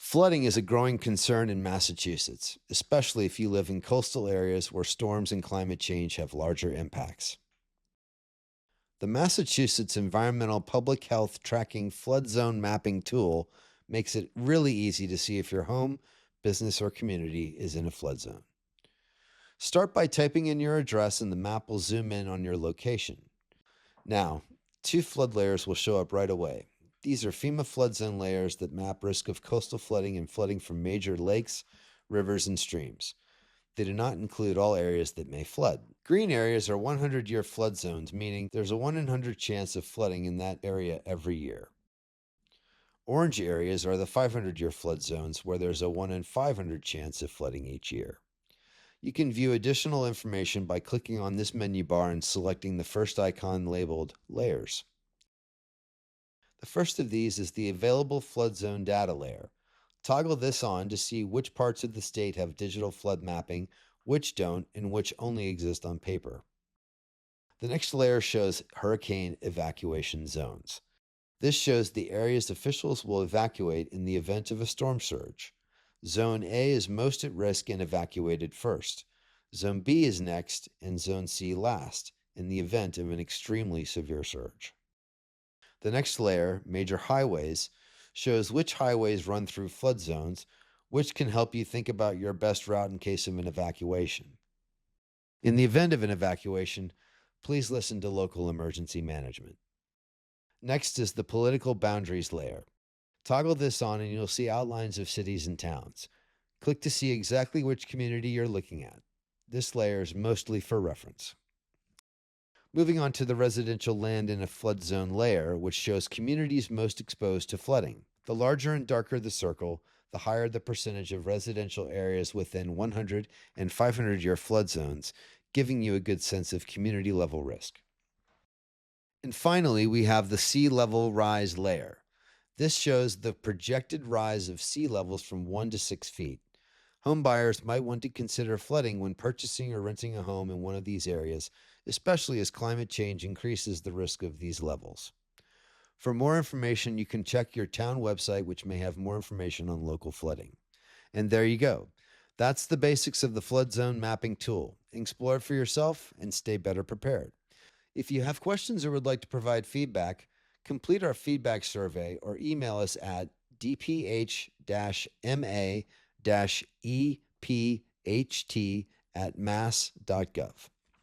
Flooding is a growing concern in Massachusetts, especially if you live in coastal areas where storms and climate change have larger impacts. The Massachusetts Environmental Public Health Tracking Flood Zone Mapping tool makes it really easy to see if your home, business, or community is in a flood zone. Start by typing in your address and the map will zoom in on your location. Now, two flood layers will show up right away. These are FEMA flood zone layers that map risk of coastal flooding and flooding from major lakes, rivers, and streams. They do not include all areas that may flood. Green areas are 100-year flood zones, meaning there's a 1 in 100 chance of flooding in that area every year. Orange areas are the 500-year flood zones, where there's a 1 in 500 chance of flooding each year. You can view additional information by clicking on this menu bar and selecting the first icon labeled Layers. The first of these is the Available Flood Zone Data layer. Toggle this on to see which parts of the state have digital flood mapping, which don't, and which only exist on paper. The next layer shows hurricane evacuation zones. This shows the areas officials will evacuate in the event of a storm surge. Zone A is most at risk and evacuated first. Zone B is next, and Zone C last, in the event of an extremely severe surge. The next layer, Major Highways, shows which highways run through flood zones, which can help you think about your best route in case of an evacuation. In the event of an evacuation, please listen to local emergency management. Next is the Political Boundaries layer. Toggle this on and you'll see outlines of cities and towns. Click to see exactly which community you're looking at. This layer is mostly for reference. Moving on to the Residential Land in a Flood Zone layer, which shows communities most exposed to flooding. The larger and darker the circle, the higher the percentage of residential areas within 100 and 500-year flood zones, giving you a good sense of community level risk. And finally, we have the Sea Level Rise layer. This shows the projected rise of sea levels from 1 to 6 feet. Home buyers might want to consider flooding when purchasing or renting a home in one of these areas, especially as climate change increases the risk of these levels. For more information, you can check your town website, which may have more information on local flooding. And there you go. That's the basics of the flood zone mapping tool. Explore it for yourself and stay better prepared. If you have questions or would like to provide feedback, complete our feedback survey or email us at dph-ma-ePHT@mass.gov.